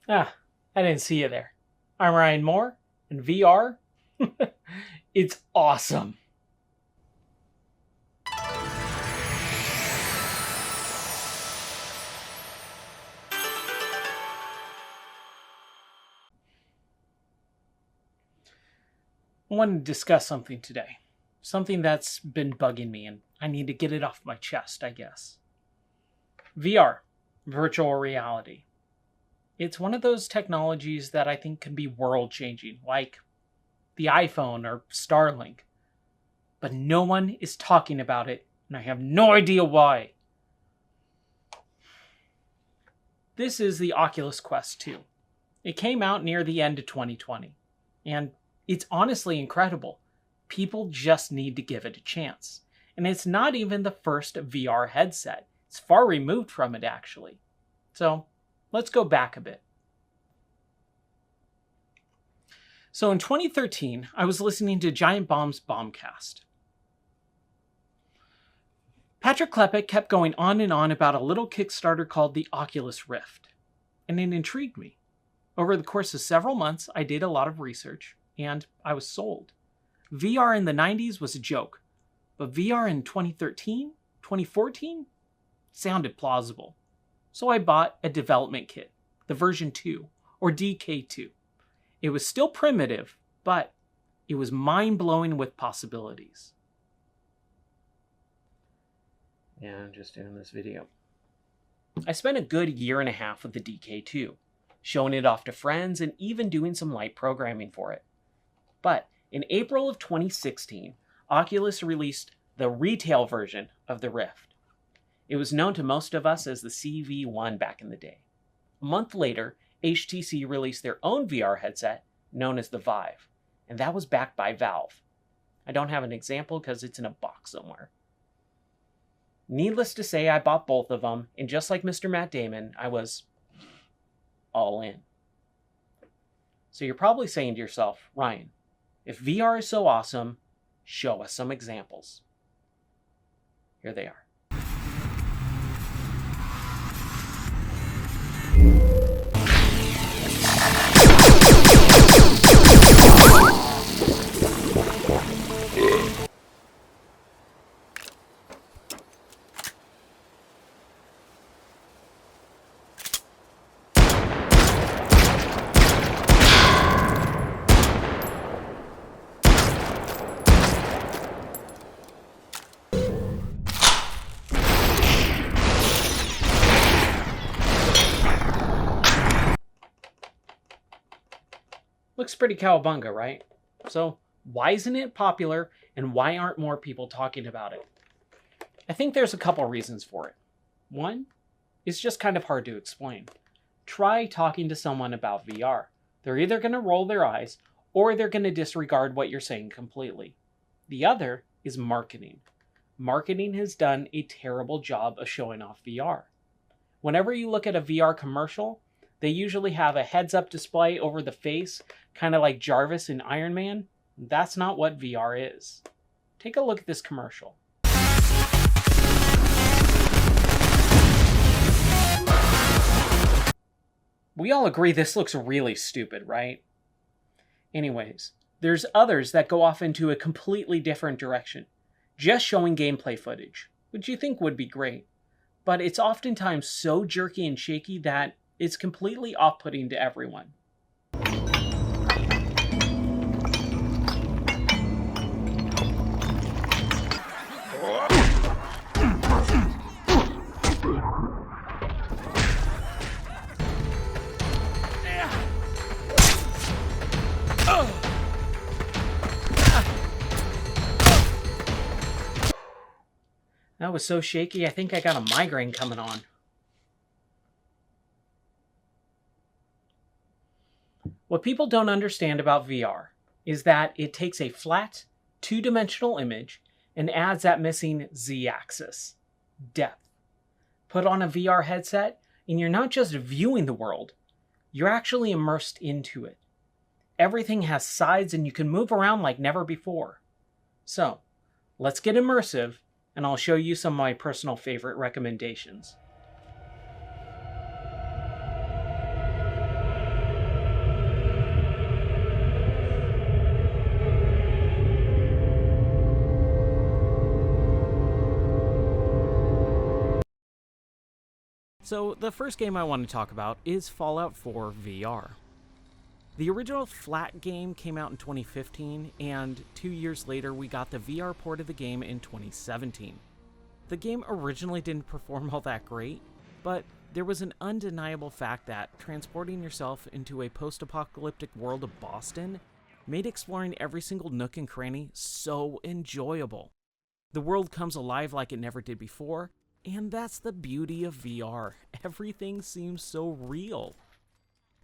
Ah, I didn't see you there. I'm Ryan Moore, and VR, it's awesome. I wanted to discuss something today. Something that's been bugging me, and I need to get it off my chest, I guess. VR, virtual reality. It's one of those technologies that I think can be world changing, like the iPhone or Starlink. But no one is talking about it, and I have no idea why. This is the Oculus Quest 2. It came out near the end of 2020, and it's honestly incredible. People just need to give it a chance. And it's not even the first VR headset. It's far removed from it, actually. So, let's go back a bit. So in 2013, I was listening to Giant Bomb's Bombcast. Patrick Klepek kept going on and on about a little Kickstarter called the Oculus Rift, and it intrigued me. Over the course of several months, I did a lot of research, and I was sold. VR in the 90s was a joke, but VR in 2013, 2014 sounded plausible. So I bought a development kit, the version 2, or DK2. It was still primitive, but it was mind-blowing with possibilities. Yeah, I'm just doing this video. I spent a good year and a half with the DK2, showing it off to friends and even doing some light programming for it. But in April of 2016, Oculus released the retail version of the Rift. It was known to most of us as the CV1 back in the day. A month later, HTC released their own VR headset known as the Vive, and that was backed by Valve. I don't have an example because it's in a box somewhere. Needless to say, I bought both of them, and just like Mr. Matt Damon, I was all in. So you're probably saying to yourself, Ryan, if VR is so awesome, show us some examples. Here they are. Looks pretty cowabunga, right? So why isn't it popular, and why aren't more people talking about it? I think there's a couple reasons for it. One, it's just kind of hard to explain. Try talking to someone about VR. They're either going to roll their eyes, or they're going to disregard what you're saying completely. The other is marketing. Marketing has done a terrible job of showing off VR. Whenever you look at a VR commercial, they usually have a heads-up display over the face, kind of like Jarvis in Iron Man. That's not what VR is. Take a look at this commercial. We all agree this looks really stupid, right? Anyways, there's others that go off into a completely different direction, just showing gameplay footage, which you think would be great. But it's oftentimes so jerky and shaky that it's completely off-putting to everyone. That was so shaky, I think I got a migraine coming on. What people don't understand about VR is that it takes a flat, two-dimensional image and adds that missing Z-axis, depth. Put on a VR headset, and you're not just viewing the world, you're actually immersed into it. Everything has sides and you can move around like never before. So, let's get immersive, and I'll show you some of my personal favorite recommendations. So the first game I want to talk about is Fallout 4 VR. The original flat game came out in 2015, and 2 years later we got the VR port of the game in 2017. The game originally didn't perform all that great, but there was an undeniable fact that transporting yourself into a post-apocalyptic world of Boston made exploring every single nook and cranny so enjoyable. The world comes alive like it never did before, and that's the beauty of VR. Everything seems so real.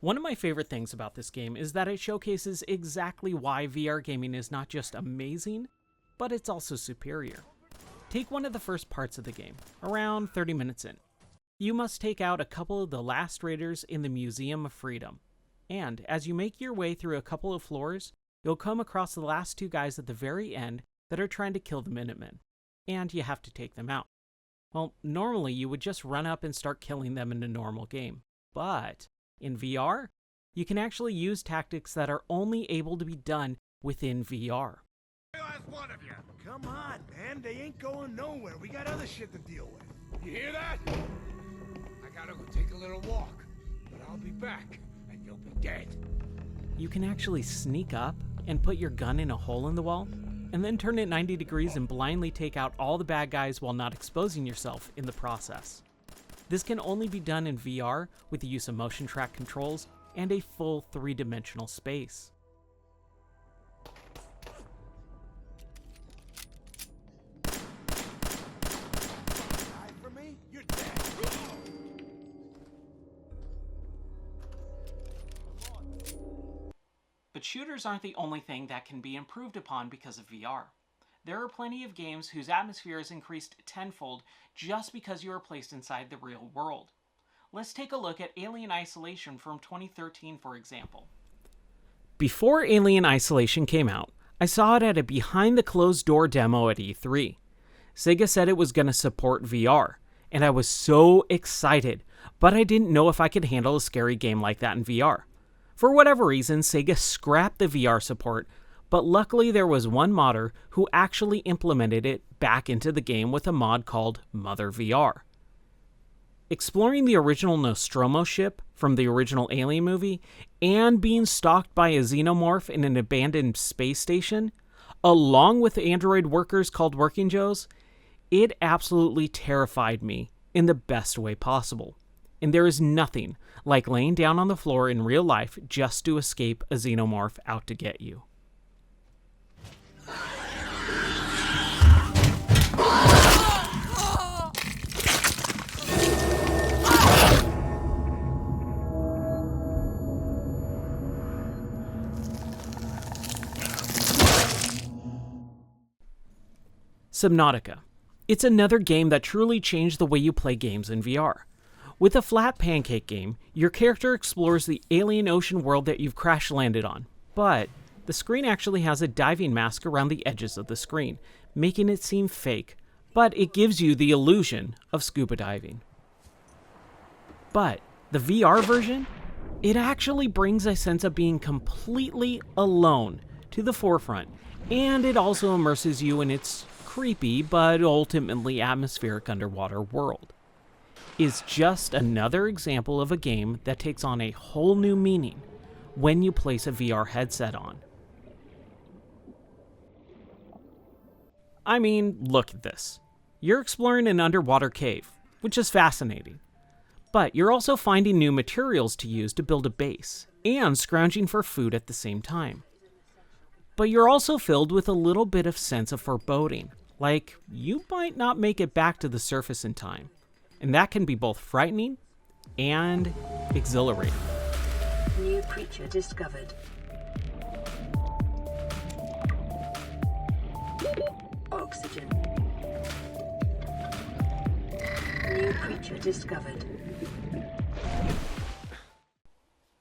One of my favorite things about this game is that it showcases exactly why VR gaming is not just amazing, but it's also superior. Take one of the first parts of the game, around 30 minutes in. You must take out a couple of the last raiders in the Museum of Freedom. And as you make your way through a couple of floors, you'll come across the last two guys at the very end that are trying to kill the Minutemen. And you have to take them out. Well, normally you would just run up and start killing them in a normal game. But in VR, you can actually use tactics that are only able to be done within VR. Last one of you. Come on, man. They ain't going nowhere. We got other shit to deal with. You hear that? I gotta go take a little walk. But I'll be back, and you'll be dead. You can actually sneak up and put your gun in a hole in the wall, and then turn it 90 degrees and blindly take out all the bad guys while not exposing yourself in the process. This can only be done in VR with the use of motion track controls and a full 3-dimensional space. Die for me? You're dead. But shooters aren't the only thing that can be improved upon because of VR. There are plenty of games whose atmosphere is increased tenfold just because you are placed inside the real world. Let's take a look at Alien Isolation from 2013, for example. Before Alien Isolation came out, I saw it at a behind-the-closed-door demo at E3. Sega said it was going to support VR, and I was so excited, but I didn't know if I could handle a scary game like that in VR. For whatever reason, Sega scrapped the VR support, but luckily there was one modder who actually implemented it back into the game with a mod called Mother VR. Exploring the original Nostromo ship from the original Alien movie and being stalked by a xenomorph in an abandoned space station, along with android workers called Working Joes, it absolutely terrified me in the best way possible. And there is nothing like laying down on the floor in real life just to escape a xenomorph out to get you. Subnautica. It's another game that truly changed the way you play games in VR. With a flat pancake game, your character explores the alien ocean world that you've crash-landed on, but the screen actually has a diving mask around the edges of the screen, making it seem fake, but it gives you the illusion of scuba diving. But the VR version, it actually brings a sense of being completely alone to the forefront, and it also immerses you in its creepy but ultimately atmospheric underwater world. Is just another example of a game that takes on a whole new meaning when you place a VR headset on. I mean, look at this. You're exploring an underwater cave, which is fascinating. But you're also finding new materials to use to build a base, and scrounging for food at the same time. But you're also filled with a little bit of sense of foreboding, like you might not make it back to the surface in time. And that can be both frightening and exhilarating. New creature discovered. Oxygen. New creature discovered.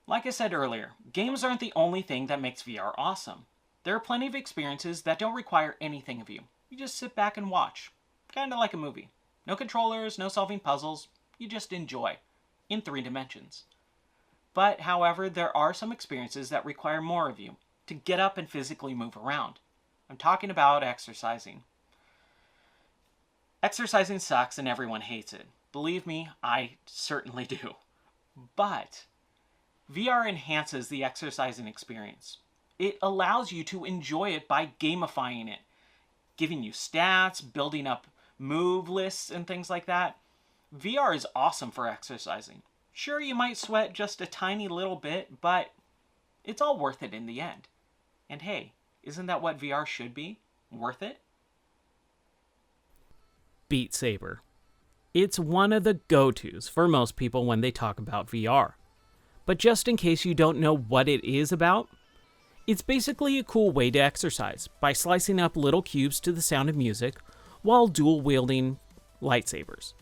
Like I said earlier, games aren't the only thing that makes VR awesome. There are plenty of experiences that don't require anything of you. You just sit back and watch. Kinda like a movie. No controllers, no solving puzzles, you just enjoy, in 3 dimensions. But, however, there are some experiences that require more of you, to get up and physically move around. I'm talking about exercising. Exercising sucks and everyone hates it. Believe me, I certainly do. But VR enhances the exercising experience. It allows you to enjoy it by gamifying it, giving you stats, building up move lists, and things like that. VR is awesome for exercising. Sure, you might sweat just a tiny little bit, but it's all worth it in the end. And hey, isn't that what VR should be? Worth it? Beat Saber. It's one of the go-tos for most people when they talk about VR. But just in case you don't know what it is about, it's basically a cool way to exercise by slicing up little cubes to the sound of music while dual-wielding lightsabers.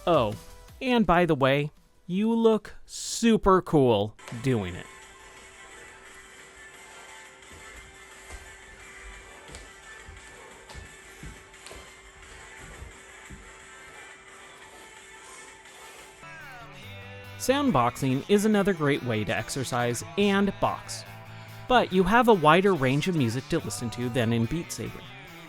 Oh, and by the way, you look super cool doing it. Soundboxing is another great way to exercise and box, but you have a wider range of music to listen to than in Beat Saber,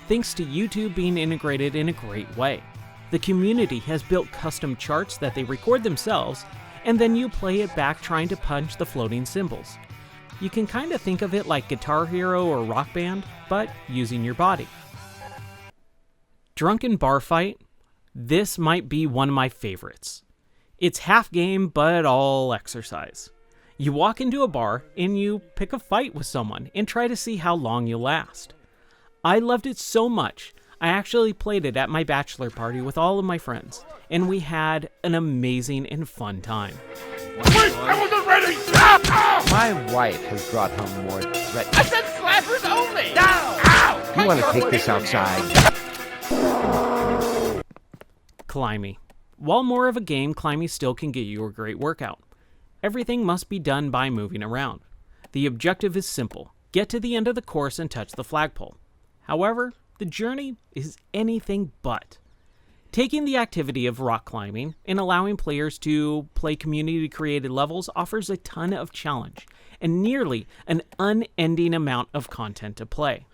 thanks to YouTube being integrated in a great way. The community has built custom charts that they record themselves, and then you play it back trying to punch the floating cymbals. You can kind of think of it like Guitar Hero or Rock Band, but using your body. Drunken Bar Fight? This might be one of my favorites. It's half game, but all exercise. You walk into a bar and you pick a fight with someone and try to see how long you last. I loved it so much, I actually played it at my bachelor party with all of my friends, and we had an amazing and fun time. Wait, I wasn't ready! Ow! My wife has brought home more threat. I said slappers only! Down! Ow! You want to take this outside? Climby. While more of a game, Climby still can get you a great workout. Everything must be done by moving around. The objective is simple. Get to the end of the course and touch the flagpole. However, the journey is anything but. Taking the activity of rock climbing and allowing players to play community-created levels offers a ton of challenge and nearly an unending amount of content to play.